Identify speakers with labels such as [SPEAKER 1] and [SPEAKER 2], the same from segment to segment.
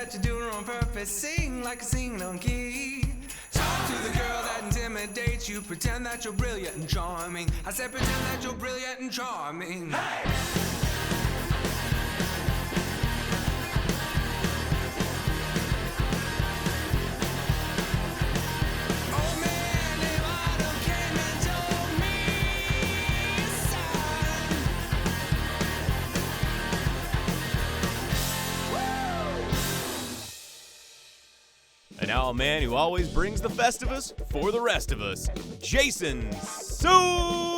[SPEAKER 1] that you do it on purpose. Sing like a singing on key. Talk to the girl that intimidates you. Pretend that you're brilliant and charming. I said pretend that you're brilliant and charming. Hey!
[SPEAKER 2] And now a man who always brings the Festivus for the rest of us, Jason Suel!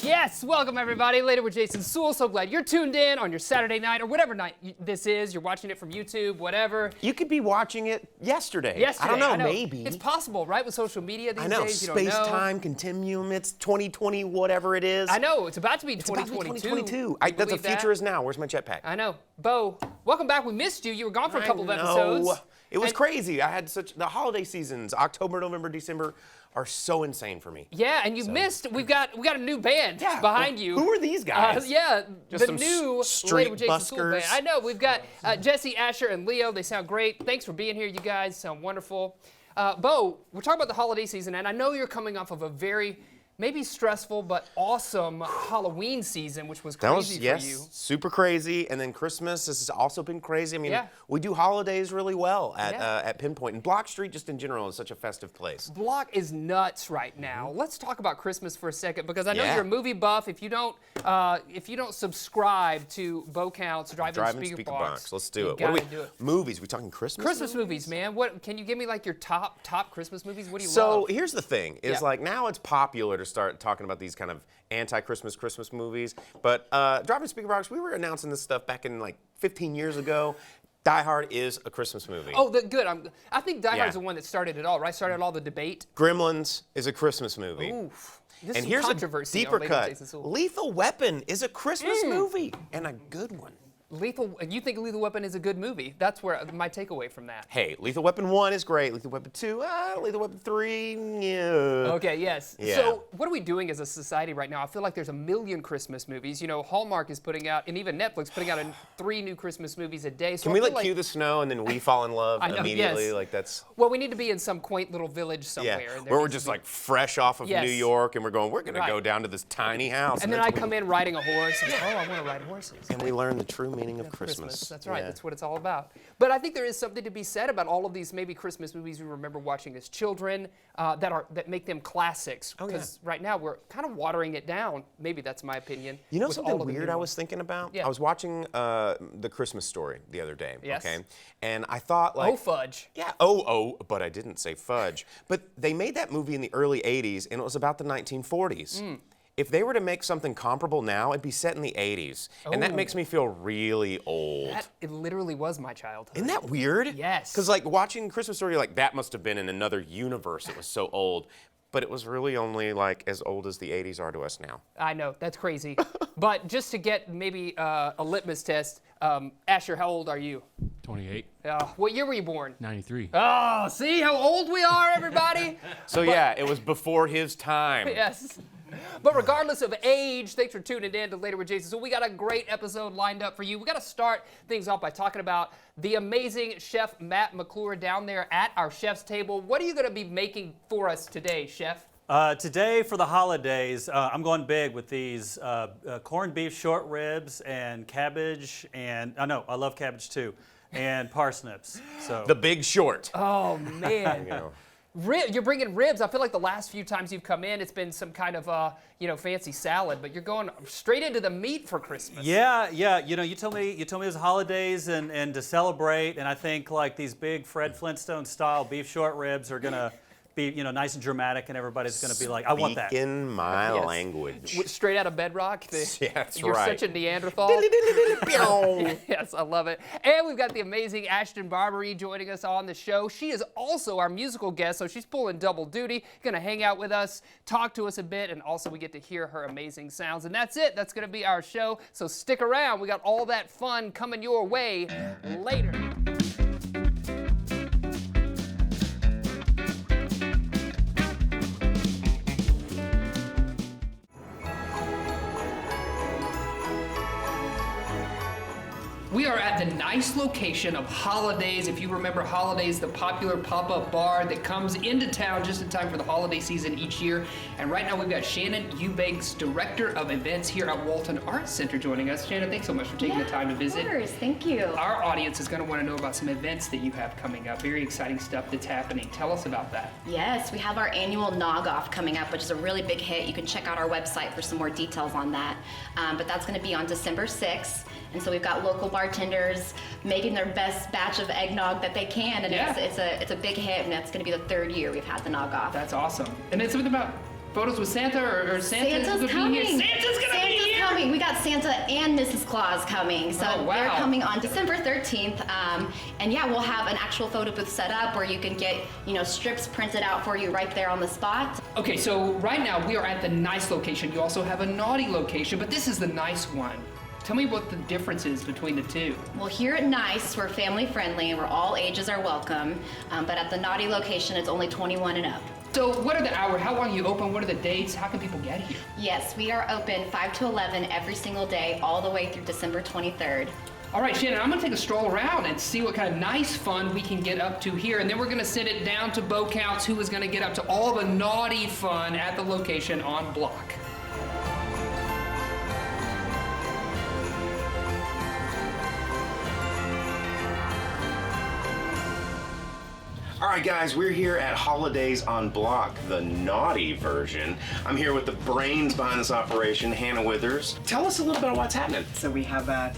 [SPEAKER 3] Yes, welcome everybody. Later with Jason Suel. So glad you're tuned in on your Saturday night or whatever night this is. You're watching it from YouTube, whatever.
[SPEAKER 4] You could be watching it yesterday.
[SPEAKER 3] Yesterday,
[SPEAKER 4] I don't know, maybe.
[SPEAKER 3] It's possible, right? With social media these
[SPEAKER 4] I know,
[SPEAKER 3] days, you don't know.
[SPEAKER 4] space-time continuum, it's 2020, whatever it is.
[SPEAKER 3] I know, it's about to be
[SPEAKER 4] It's about to be
[SPEAKER 3] 2022.
[SPEAKER 4] 2022. That's the future is now. Where's my jetpack?
[SPEAKER 3] I know. Bo, welcome back. We missed you. You were gone for a couple of episodes.
[SPEAKER 4] It was crazy. I had the holiday seasons, October, November, December, are so insane for me.
[SPEAKER 3] Yeah, and you missed. We got a new band behind you.
[SPEAKER 4] Who are these guys?
[SPEAKER 3] Just
[SPEAKER 4] some
[SPEAKER 3] new
[SPEAKER 4] street
[SPEAKER 3] Later with Jason Suel band.
[SPEAKER 4] buskers.
[SPEAKER 3] I know. We've got Jesse, Asher, and Leo. They sound great. Thanks for being here, you guys. Sound wonderful. Bo, we're talking about the holiday season, and I know you're coming off of a very maybe stressful but awesome Halloween season, which was crazy for you.
[SPEAKER 4] Super crazy. And then Christmas has also been crazy. I mean, we do holidays really well at Pinpoint. And Block Street, just in general, is such a festive place.
[SPEAKER 3] Block is nuts right now. Let's talk about Christmas for a second, because I know you're a movie buff. If you don't subscribe to Bo Count's Drive-In Speaker Box,
[SPEAKER 4] let's do it.
[SPEAKER 3] What
[SPEAKER 4] are we movies? We talking Christmas?
[SPEAKER 3] Christmas movies, man. What can you give me like your top Christmas movies? What do you love?
[SPEAKER 4] So here's the thing: is like now it's popular to start talking about these kind of anti-Christmas Christmas movies. But Drive-In Speaker Box, we were announcing this stuff back in like 15 years ago. Die Hard is a Christmas movie.
[SPEAKER 3] Oh, good. I think Die Hard's the one that started it all, right? Started all the debate.
[SPEAKER 4] Gremlins is a Christmas movie.
[SPEAKER 3] Oof.
[SPEAKER 4] And here's a deeper cut. Lethal Weapon is a Christmas movie, and a good one.
[SPEAKER 3] You think Lethal Weapon is a good movie? That's where my takeaway from that.
[SPEAKER 4] Hey, Lethal Weapon 1 is great. Lethal Weapon 2, Lethal Weapon 3, yeah.
[SPEAKER 3] Okay, yes. Yeah. So what are we doing as a society right now? I feel like there's a million Christmas movies. You know, Hallmark is putting out, and even Netflix putting out 3 new Christmas movies a day. So
[SPEAKER 4] Can we like cue the snow and then we fall in love immediately?
[SPEAKER 3] Yes.
[SPEAKER 4] Like that's.
[SPEAKER 3] Well, we need to be in some quaint little village somewhere.
[SPEAKER 4] Yeah, where we're just like fresh off of New York, and we're gonna go down to this tiny house.
[SPEAKER 3] And then I come in riding a horse. And I want to ride horses.
[SPEAKER 4] And we learn the true meaning of Christmas.
[SPEAKER 3] That's right. That's what it's all about. But I think there is something to be said about all of these maybe Christmas movies we remember watching as children that make them classics. Because right now we're kind of watering it down. Maybe that's my opinion.
[SPEAKER 4] You know something weird I was thinking about?
[SPEAKER 3] Yeah.
[SPEAKER 4] I was watching The Christmas Story the other day.
[SPEAKER 3] Yes.
[SPEAKER 4] Okay. And I thought like.
[SPEAKER 3] Oh, fudge.
[SPEAKER 4] Yeah. But I didn't say fudge. But they made that movie in the early '80s, and it was about the 1940s. If they were to make something comparable now, it'd be set in the 80s. And that makes me feel really old.
[SPEAKER 3] It literally was my childhood.
[SPEAKER 4] Isn't that weird?
[SPEAKER 3] Yes.
[SPEAKER 4] Because like watching Christmas Story, you're like, that must have been in another universe. It was so old. But it was really only like as old as the 80s are to us now.
[SPEAKER 3] I know, that's crazy. But just to get maybe a litmus test, Asher, how old are you?
[SPEAKER 5] 28.
[SPEAKER 3] What year were you born?
[SPEAKER 5] 93.
[SPEAKER 3] Oh, see how old we are, everybody?
[SPEAKER 4] So yeah, it was before his time.
[SPEAKER 3] Yes. But regardless of age, thanks for tuning in to Later with Jason. So we got a great episode lined up for you. We got to start things off by talking about the amazing chef Matt McClure down there at our chef's table. What are you going to be making for us today, chef?
[SPEAKER 6] Today for the holidays, I'm going big with these corned beef short ribs and cabbage, and I love cabbage too, and parsnips. So
[SPEAKER 4] The Big Short.
[SPEAKER 3] Oh man. You're bringing ribs. I feel like the last few times you've come in, it's been some kind of fancy salad, but you're going straight into the meat for Christmas.
[SPEAKER 6] Yeah. You know, you told me it was holidays and to celebrate, and I think like these big Fred Flintstone style beef short ribs are gonna be nice and dramatic, and everybody's gonna be like, I want that.
[SPEAKER 4] In my language.
[SPEAKER 3] Straight out of Bedrock.
[SPEAKER 4] Yeah, that's
[SPEAKER 3] you're
[SPEAKER 4] right.
[SPEAKER 3] Such a Neanderthal. Yes, I love it. And we've got the amazing Ashton Barbary joining us on the show. She is also our musical guest, so she's pulling double duty. Gonna hang out with us, talk to us a bit, and also we get to hear her amazing sounds. And that's it. That's gonna be our show. So stick around. We got all that fun coming your way later. We are at the nice location of Holidays. If you remember Holidays, the popular pop-up bar that comes into town just in time for the holiday season each year. And right now we've got Shannon Eubanks, Director of Events here at Walton Arts Center, joining us. Shannon, thanks so much for taking the time to visit.
[SPEAKER 5] Of course, thank you.
[SPEAKER 3] Our audience is going to want to know about some events that you have coming up. Very exciting stuff that's happening. Tell us about that.
[SPEAKER 5] Yes, we have our annual Nog-Off coming up, which is a really big hit. You can check out our website for some more details on that. But that's going to be on December 6th. And so we've got local bartenders making their best batch of eggnog that they can, and it's a big hit, and that's going to be the 3rd year we've had the Nog-Off.
[SPEAKER 3] That's awesome. And then something about photos with Santa or
[SPEAKER 5] Santa's coming.
[SPEAKER 3] Santa's
[SPEAKER 5] coming. We got Santa and Mrs. Claus coming. So they're coming on December 13th. And yeah, we'll have an actual photo booth set up where you can get, strips printed out for you right there on the spot.
[SPEAKER 3] Okay, so right now we are at the nice location. You also have a naughty location, but this is the nice one. Tell me what the difference is between the two.
[SPEAKER 5] Well, here at Nice, we're family friendly and where all ages are welcome. But at the naughty location, it's only 21 and up.
[SPEAKER 3] So what are the hours? How long are you open? What are the dates? How can people get here?
[SPEAKER 5] Yes, we are open 5 to 11 every single day, all the way through December 23rd.
[SPEAKER 3] All right, Shannon, I'm gonna take a stroll around and see what kind of nice fun we can get up to here. And then we're gonna send it down to Bo Counts, who is gonna get up to all the naughty fun at the location on Block.
[SPEAKER 4] All right, guys, we're here at Holidays on Block, the naughty version. I'm here with the brains behind this operation, Hannah Withers. Tell us a little bit about what's happening.
[SPEAKER 7] So we have a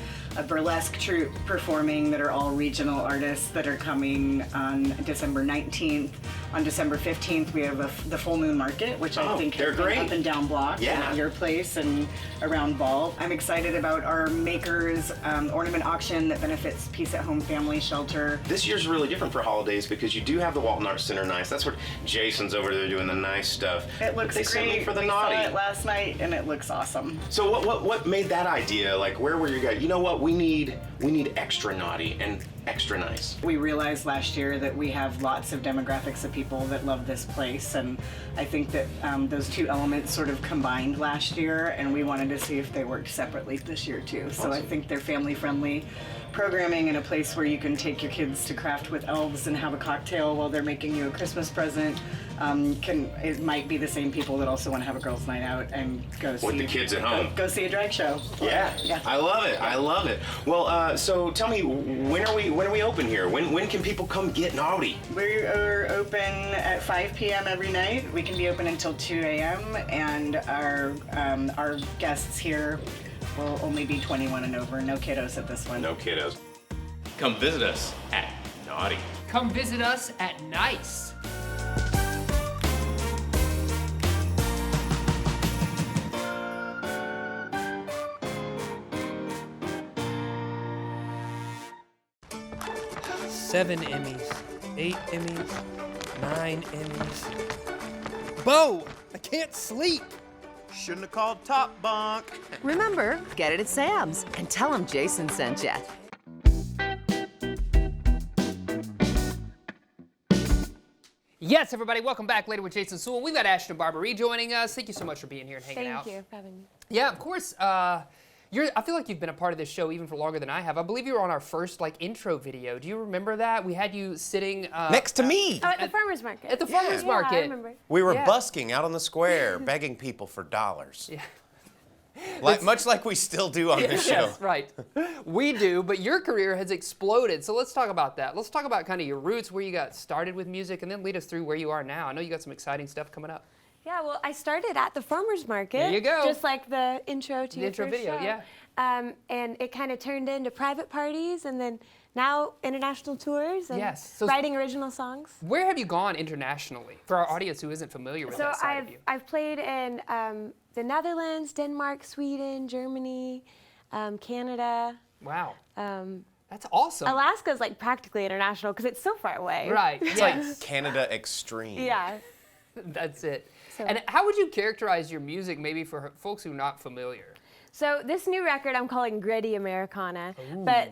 [SPEAKER 7] burlesque troupe performing that are all regional artists that are coming on December 19th. On December 15th, we have the Full Moon Market, which I think
[SPEAKER 4] they're
[SPEAKER 7] has been
[SPEAKER 4] great.
[SPEAKER 7] Up and down Block at your place and around Ball. I'm excited about our Makers ornament auction that benefits Peace at Home Family Shelter.
[SPEAKER 4] This year's really different for holidays because you do have the Walton Arts Center nice. That's what Jason's over there doing the nice stuff.
[SPEAKER 7] It looks
[SPEAKER 4] they
[SPEAKER 7] great.
[SPEAKER 4] Sent me for the
[SPEAKER 7] we
[SPEAKER 4] naughty.
[SPEAKER 7] saw it last night and it looks awesome.
[SPEAKER 4] So what made that idea? Like, where were you guys? You know what? We need extra naughty and extra nice.
[SPEAKER 7] We realized last year that we have lots of demographics of people that love this place, and I think that those two elements sort of combined last year, and we wanted to see if they worked separately this year too. So I think they're family-friendly programming in a place where you can take your kids to craft with elves and have a cocktail while they're making you a Christmas present. It might be the same people that also want to have a girls' night out and go see
[SPEAKER 4] with the kids at home.
[SPEAKER 7] Go see a drag show.
[SPEAKER 4] Yeah. I love it. I love it. Well, so tell me, when are we open here? When can people come get naughty?
[SPEAKER 7] We are open at 5 p.m. every night. We can be open until 2 a.m. and our guests here will only be 21 and over. No kiddos at this one.
[SPEAKER 4] No kiddos. Come visit us at Naughty.
[SPEAKER 3] Come visit us at Nice.
[SPEAKER 8] Seven Emmys, 8 Emmys, 9 Emmys. Bo, I can't sleep.
[SPEAKER 9] Shouldn't have called Top Bunk.
[SPEAKER 10] Remember, get it at Sam's and tell them Jason sent you.
[SPEAKER 3] Yes, everybody, welcome back later with Jason Suel. We've got Ashton Barberie joining us. Thank you so much for being here and hanging out.
[SPEAKER 11] Thank you for having me.
[SPEAKER 3] Yeah, of course. I feel like you've been a part of this show even for longer than I have. I believe you were on our first intro video. Do you remember that? We had you sitting
[SPEAKER 4] next to me.
[SPEAKER 11] Oh, at the farmer's market.
[SPEAKER 3] At the farmer's market.
[SPEAKER 11] I remember.
[SPEAKER 4] We were busking out on the square, begging people for dollars.
[SPEAKER 3] Yeah.
[SPEAKER 4] Much like we still do on this show.
[SPEAKER 3] Yes, right. We do, but your career has exploded. So let's talk about that. Let's talk about kind of your roots, where you got started with music, and then lead us through where you are now. I know you got some exciting stuff coming up.
[SPEAKER 11] Yeah, well, I started at the farmer's market.
[SPEAKER 3] There you go.
[SPEAKER 11] Just like the intro to
[SPEAKER 3] the
[SPEAKER 11] your
[SPEAKER 3] intro
[SPEAKER 11] first
[SPEAKER 3] video,
[SPEAKER 11] show.
[SPEAKER 3] yeah.
[SPEAKER 11] And it kind of turned into private parties, and then now international tours and
[SPEAKER 3] So
[SPEAKER 11] writing original songs.
[SPEAKER 3] Where have you gone internationally for our audience who isn't familiar with that side of you?
[SPEAKER 11] I've played in the Netherlands, Denmark, Sweden, Germany, Canada.
[SPEAKER 3] Wow. That's awesome.
[SPEAKER 11] Alaska's like practically international because it's so far away.
[SPEAKER 3] Right.
[SPEAKER 4] It's like Canada Extreme.
[SPEAKER 11] Yeah.
[SPEAKER 3] That's it.
[SPEAKER 11] So,
[SPEAKER 3] and how would you characterize your music maybe for folks who are not familiar?
[SPEAKER 11] So this new record I'm calling Gritty Americana,
[SPEAKER 3] Ooh.
[SPEAKER 11] but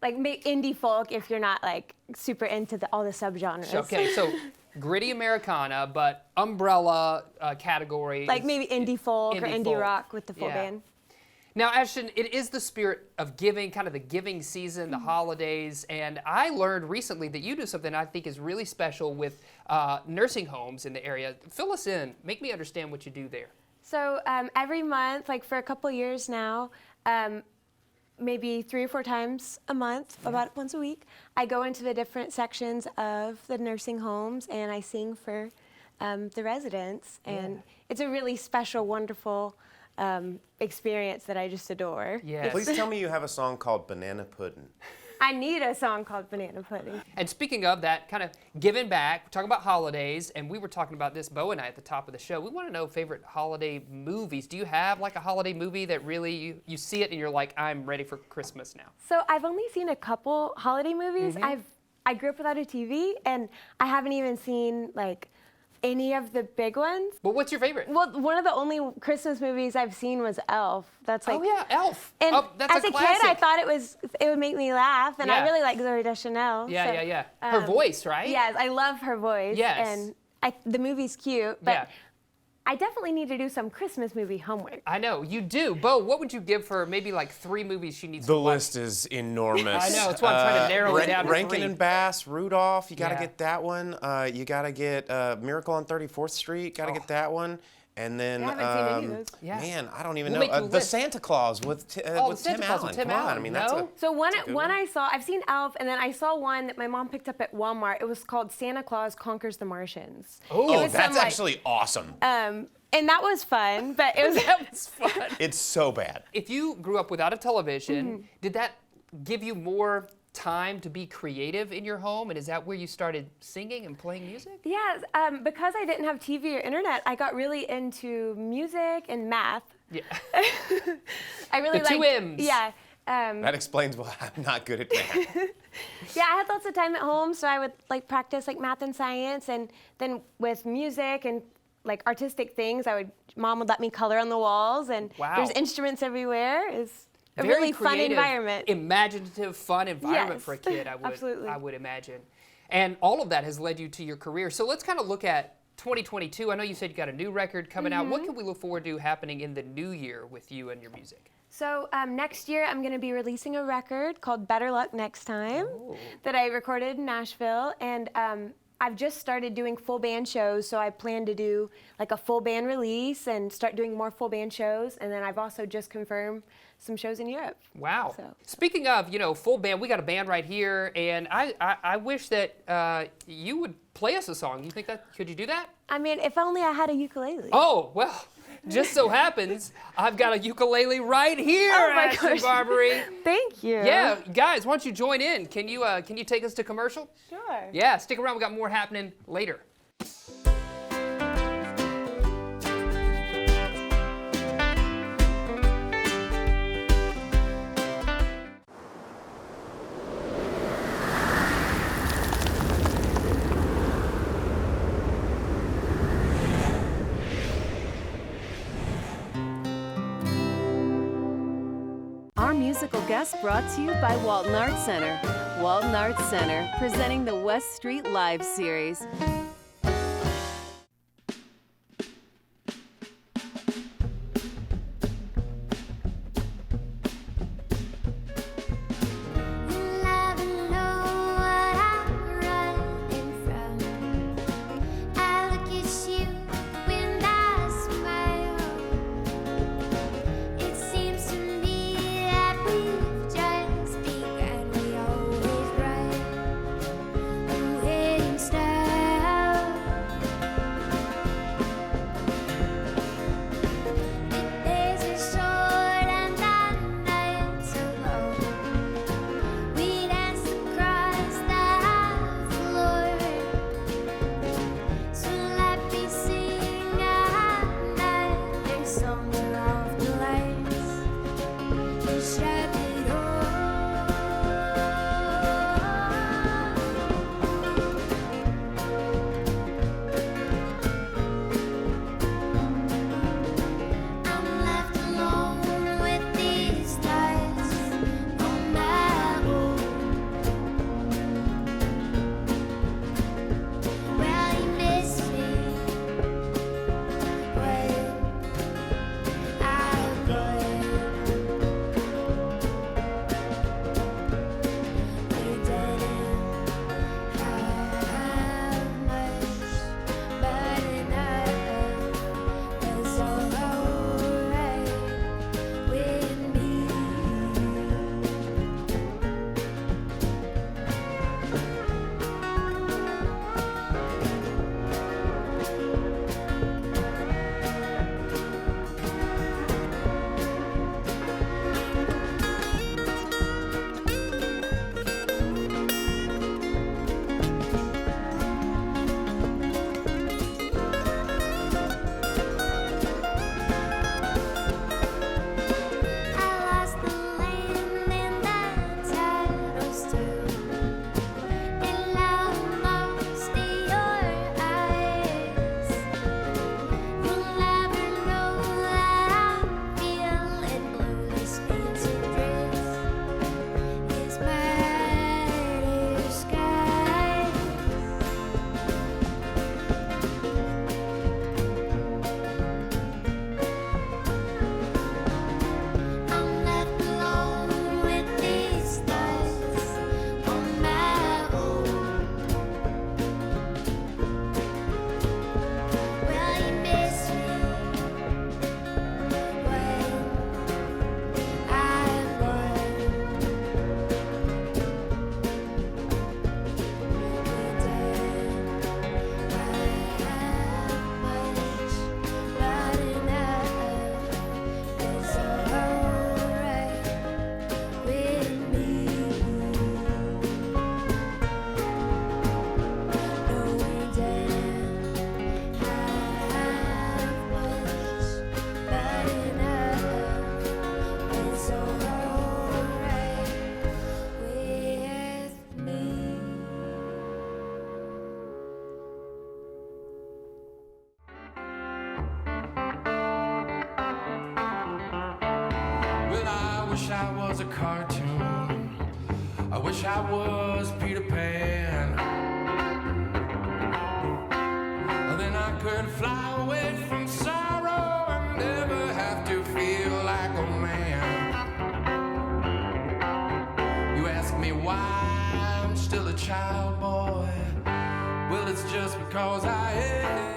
[SPEAKER 11] like indie folk if you're not like super into all the subgenres.
[SPEAKER 3] Okay, so Gritty Americana, but umbrella category.
[SPEAKER 11] Like maybe indie folk or indie
[SPEAKER 3] folk.
[SPEAKER 11] rock with the full
[SPEAKER 3] Yeah.
[SPEAKER 11] band.
[SPEAKER 3] Now, Ashton, it is the spirit of giving, kind of the giving season, the holidays, and I learned recently that you do something I think is really special with nursing homes in the area. Fill us in. Make me understand what you do there.
[SPEAKER 11] So every month, like for a couple years now, maybe 3 or 4 times a month, about once a week, I go into the different sections of the nursing homes and I sing for the residents. And it's a really special, wonderful experience that I just adore.
[SPEAKER 3] Yes.
[SPEAKER 4] Please tell me you have a song called Banana Pudding.
[SPEAKER 11] I need a song called Banana Pudding.
[SPEAKER 3] And speaking of that, kind of giving back, we're talking about holidays, and we were talking about this, Bo and I, at the top of the show. We want to know favorite holiday movies. Do you have like a holiday movie that really, you see it and you're like, I'm ready for Christmas now?
[SPEAKER 11] So I've only seen a couple holiday movies. I grew up without a TV, and I haven't even seen like any of the big ones.
[SPEAKER 3] Well, what's your favorite?
[SPEAKER 11] Well, one of the only Christmas movies I've seen was Elf. That's like,
[SPEAKER 3] oh yeah, Elf.
[SPEAKER 11] And
[SPEAKER 3] that's
[SPEAKER 11] as a kid, I thought it would make me laugh, and I really like Zooey Deschanel.
[SPEAKER 3] Yeah. Her voice, right?
[SPEAKER 11] Yes, I love her voice.
[SPEAKER 3] Yes.
[SPEAKER 11] And the movie's cute, but I definitely need to do some Christmas movie homework.
[SPEAKER 3] I know, you do. Bo, what would you give for maybe like 3 movies she needs
[SPEAKER 4] The
[SPEAKER 3] to watch?
[SPEAKER 4] list is enormous.
[SPEAKER 3] I know, that's why I'm trying to narrow it down to
[SPEAKER 4] Rankin
[SPEAKER 3] 3.
[SPEAKER 4] and Bass, Rudolph, you got to get that one. You got to get Miracle on 34th Street, got to get that one. And then,
[SPEAKER 11] I haven't seen any of those.
[SPEAKER 4] man, I don't even
[SPEAKER 3] We'll make
[SPEAKER 4] know.
[SPEAKER 3] you
[SPEAKER 4] The
[SPEAKER 3] list.
[SPEAKER 4] Santa Claus with Tim
[SPEAKER 3] Santa Claus
[SPEAKER 4] Allen.
[SPEAKER 3] with Tim
[SPEAKER 4] Come on,
[SPEAKER 3] Allen.
[SPEAKER 4] I mean,
[SPEAKER 3] No?
[SPEAKER 4] that's a...
[SPEAKER 11] So one
[SPEAKER 4] one.
[SPEAKER 11] I saw, I've seen Elf, and then I saw one that my mom picked up at Walmart. It was called Santa Claus Conquers the Martians.
[SPEAKER 4] Oh, that's actually awesome.
[SPEAKER 11] And that was fun, but it was
[SPEAKER 3] That was fun.
[SPEAKER 4] It's so bad.
[SPEAKER 3] If you grew up without a television, did that give you more time to be creative in your home? And is that where you started singing and playing music?
[SPEAKER 11] Yes, because I didn't have TV or internet, I got really into music and math.
[SPEAKER 3] Yeah.
[SPEAKER 11] I really
[SPEAKER 3] The two
[SPEAKER 11] liked,
[SPEAKER 3] M's.
[SPEAKER 11] Yeah.
[SPEAKER 4] That explains why I'm not good at math.
[SPEAKER 11] Yeah, I had lots of time at home, so I would like practice like math and science, and then with music and like artistic things, Mom would let me color on the walls, and there's instruments everywhere. It's a
[SPEAKER 3] Very
[SPEAKER 11] really fun
[SPEAKER 3] creative,
[SPEAKER 11] environment.
[SPEAKER 3] Imaginative, fun environment for a kid,
[SPEAKER 11] Absolutely.
[SPEAKER 3] I would imagine. And all of that has led you to your career. So let's kind of look at 2022. I know you said you got a new record coming out. What can we look forward to happening in the new year with you and your music?
[SPEAKER 11] So next year, I'm going to be releasing a record called Better Luck Next Time that I recorded in Nashville, and I've just started doing full band shows, so I plan to do like a full band release and start doing more full band shows, and then I've also just confirmed some shows in Europe.
[SPEAKER 3] Wow.
[SPEAKER 11] So.
[SPEAKER 3] Speaking of, full band, we got a band right here, and I wish that you would play us a song. You think could you do that?
[SPEAKER 11] I mean, if only I had a ukulele.
[SPEAKER 3] Oh, well, just so happens I've got a ukulele right here,
[SPEAKER 11] Oh my
[SPEAKER 3] Ashton
[SPEAKER 11] gosh.
[SPEAKER 3] Barbary.
[SPEAKER 11] Thank you.
[SPEAKER 3] Yeah, guys, why don't you join in? Can you take us to commercial?
[SPEAKER 11] Sure.
[SPEAKER 3] Yeah, stick around. We got more happening later.
[SPEAKER 12] Our musical guest brought to you by Walton Arts Center. Walton Arts Center, presenting the West Street Live series.
[SPEAKER 13] Star
[SPEAKER 1] wish I was a cartoon. I wish I was Peter Pan. Then I could fly away from sorrow and never have to feel like a man. You ask me why I'm still a child boy. Well, it's just because I am.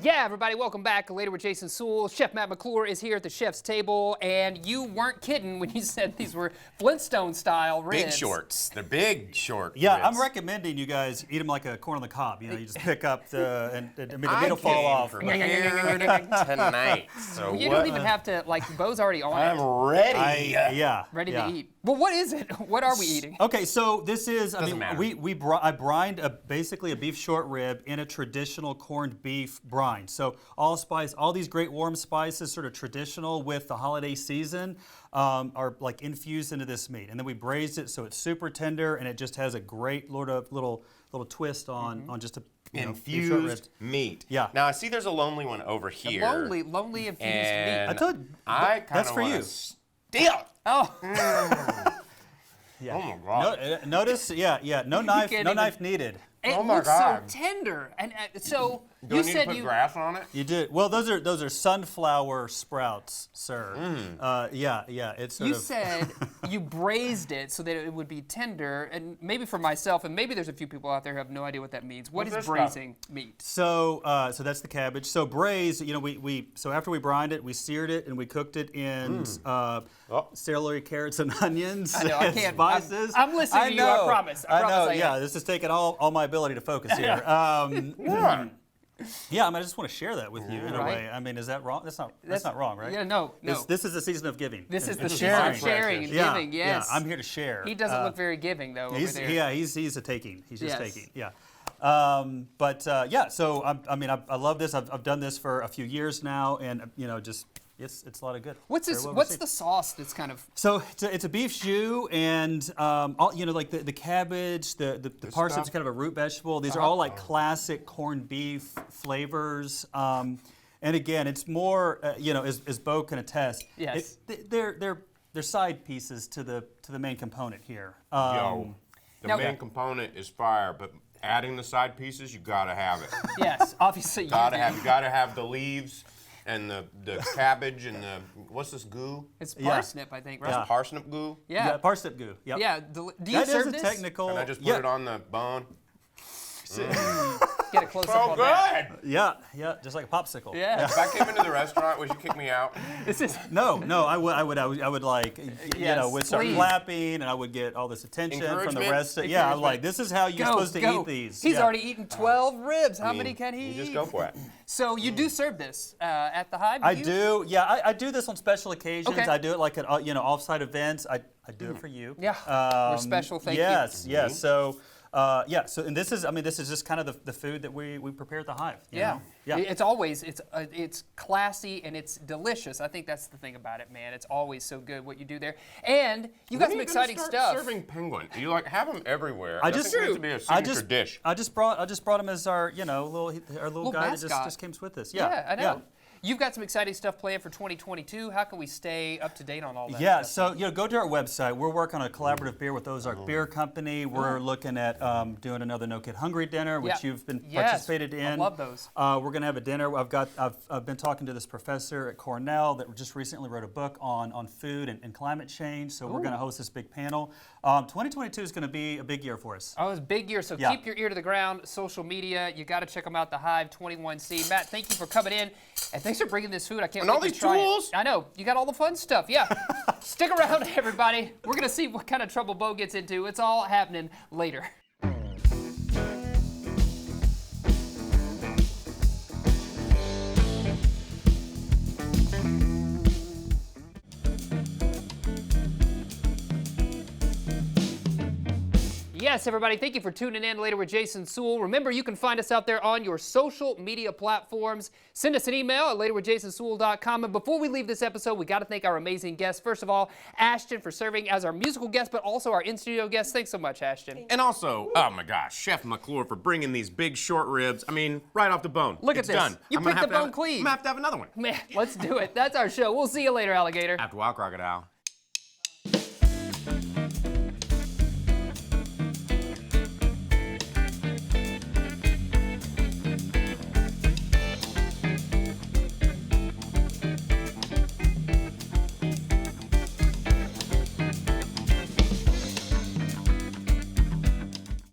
[SPEAKER 3] Yeah, everybody, welcome back. Later with Jason Suel. Chef Matt McClure is here at the chef's table, and you weren't kidding when you said these were Flintstone-style ribs.
[SPEAKER 4] Big shorts. They're big short
[SPEAKER 6] Yeah,
[SPEAKER 4] ribs.
[SPEAKER 6] I'm recommending you guys eat them like a corn on the cob. You know, you just pick up the the meat will fall off.
[SPEAKER 4] Tonight. So
[SPEAKER 3] You don't even have to, like, Bo's already on
[SPEAKER 4] I'm
[SPEAKER 3] it.
[SPEAKER 4] ready.
[SPEAKER 3] Ready to eat. Well, what is it? What are we eating?
[SPEAKER 6] Okay, so this is,
[SPEAKER 4] Doesn't matter.
[SPEAKER 6] I brined basically a beef short rib in a traditional corned beef brine. So all these great warm spices, sort of traditional with the holiday season, are like infused into this meat. And then we braised it so it's super tender and it just has a great little twist on just a
[SPEAKER 4] infused meat.
[SPEAKER 6] Yeah.
[SPEAKER 4] Now I see there's a lonely one over here.
[SPEAKER 3] Lonely infused meat.
[SPEAKER 6] I told you, that's for you.
[SPEAKER 4] Steal.
[SPEAKER 3] Oh.
[SPEAKER 6] Yeah.
[SPEAKER 4] Oh my God.
[SPEAKER 6] No, notice, no knife needed.
[SPEAKER 3] It
[SPEAKER 4] Oh my
[SPEAKER 3] looks
[SPEAKER 4] God.
[SPEAKER 3] so tender. And so
[SPEAKER 4] Do
[SPEAKER 3] you
[SPEAKER 4] I need
[SPEAKER 3] said
[SPEAKER 4] to put
[SPEAKER 3] you
[SPEAKER 4] grass on it?
[SPEAKER 6] You did. Well, those are sunflower sprouts, sir. It's sort
[SPEAKER 3] You
[SPEAKER 6] of.
[SPEAKER 3] said you braised it so that it would be tender, and maybe for myself, and maybe there's a few people out there who have no idea what that means. What
[SPEAKER 4] What's
[SPEAKER 3] is
[SPEAKER 4] this
[SPEAKER 3] braising meat?
[SPEAKER 6] So that's the cabbage. So braised, so after we brined it, we seared it and we cooked it in celery, carrots, and onions.
[SPEAKER 3] I know, I
[SPEAKER 6] and
[SPEAKER 3] can't.
[SPEAKER 6] spices.
[SPEAKER 3] I'm listening to you, I promise. I promise I am.
[SPEAKER 6] Yeah, this is taking all my ability to focus here. Yeah, I just want to share that with you in a way. I mean, is that wrong? That's not wrong, right?
[SPEAKER 3] Yeah, no.
[SPEAKER 6] This is the season of giving.
[SPEAKER 3] This is the
[SPEAKER 6] sharing.
[SPEAKER 3] season of sharing and giving, yes.
[SPEAKER 6] Yeah, I'm here to share.
[SPEAKER 3] He doesn't look very giving, though, over there.
[SPEAKER 6] Yeah, he's a taking. He's just
[SPEAKER 3] Yes.
[SPEAKER 6] taking. Yeah. So I love this. I've done this for a few years now, and it's a lot of good.
[SPEAKER 3] What's this? What's the sauce that's kind of?
[SPEAKER 6] So it's a beef jus, and like the cabbage, the parsnips, kind of a root vegetable. These are all like classic corned beef flavors. And again, it's more, as Bo can attest.
[SPEAKER 3] Yes.
[SPEAKER 6] They're side pieces to the main component here.
[SPEAKER 4] The main component is fire, but adding the side pieces, you gotta have it.
[SPEAKER 3] Yes, obviously
[SPEAKER 4] you gotta have the leaves. And the cabbage and what's this goo?
[SPEAKER 3] It's parsnip, I think, right?
[SPEAKER 4] That's parsnip goo?
[SPEAKER 6] Yeah, parsnip goo. Yep.
[SPEAKER 3] Yeah. Do you serve this?
[SPEAKER 6] Technical.
[SPEAKER 4] And I just put it on the bone.
[SPEAKER 3] Get a close up on that.
[SPEAKER 6] Yeah, just like a popsicle.
[SPEAKER 3] Yeah.
[SPEAKER 4] If I came into the restaurant, would you kick me out?
[SPEAKER 6] No, I would like, would start clapping, and I would get all this attention from the rest. I'm like, this is how you're supposed to eat these.
[SPEAKER 3] He's already eaten 12 ribs. How many can he eat?
[SPEAKER 4] You just go for it.
[SPEAKER 3] So you do serve this at the Hive?
[SPEAKER 6] I do. Yeah, I do this on special occasions.
[SPEAKER 3] Okay.
[SPEAKER 6] I do it like at off-site events. I do it for you.
[SPEAKER 3] Yeah. We're special. Thank you.
[SPEAKER 6] Yes. So. And this is just kind of the food that we prepare at the Hive. You know?
[SPEAKER 3] It's always it's classy and it's delicious. I think that's the thing about it, man. It's always so good what you do there, and you got some exciting stuff.
[SPEAKER 4] Serving penguin, you have them everywhere.
[SPEAKER 6] I
[SPEAKER 4] think it needs to be a signature dish.
[SPEAKER 6] I just brought him as our little guy
[SPEAKER 3] mascot.
[SPEAKER 6] that just came with us.
[SPEAKER 3] Yeah, I know. Yeah. You've got some exciting stuff planned for 2022. How can we stay up to date on all that?
[SPEAKER 6] Yeah,
[SPEAKER 3] stuff?
[SPEAKER 6] so go to our website. We're working on a collaborative beer with Ozark Beer Company. We're looking at doing another No Kid Hungry dinner, which you've been participated in.
[SPEAKER 3] I love those.
[SPEAKER 6] We're gonna have a dinner. I've been talking to this professor at Cornell that just recently wrote a book on food and climate change. So we're gonna host this big panel. 2022 is gonna be a big year for us.
[SPEAKER 3] Oh, it's a big year. So keep your ear to the ground. Social media, you got to check them out. The Hive 21C. Matt, thank you for coming in, and thanks for bringing this food. I can't wait to try it. I know you got all the fun stuff. Yeah, stick around, everybody. We're gonna see what kind of trouble Bo gets into. It's all happening later. Yes, everybody, thank you for tuning in Later with Jason Suel. Remember, you can find us out there on your social media platforms. Send us an email at laterwithjasonsewell.com. And before we leave this episode, we got to thank our amazing guests. First of all, Ashton for serving as our musical guest, but also our in-studio guest. Thanks so much, Ashton.
[SPEAKER 4] And also, oh my gosh, Chef McClure for bringing these big short ribs. I mean, right off the bone.
[SPEAKER 3] Look
[SPEAKER 4] It's
[SPEAKER 3] at this.
[SPEAKER 4] done.
[SPEAKER 3] You picked the bone clean.
[SPEAKER 4] I'm gonna have to have another one.
[SPEAKER 3] Man, let's do it. That's our show. We'll see you later, alligator.
[SPEAKER 4] After a while, crocodile.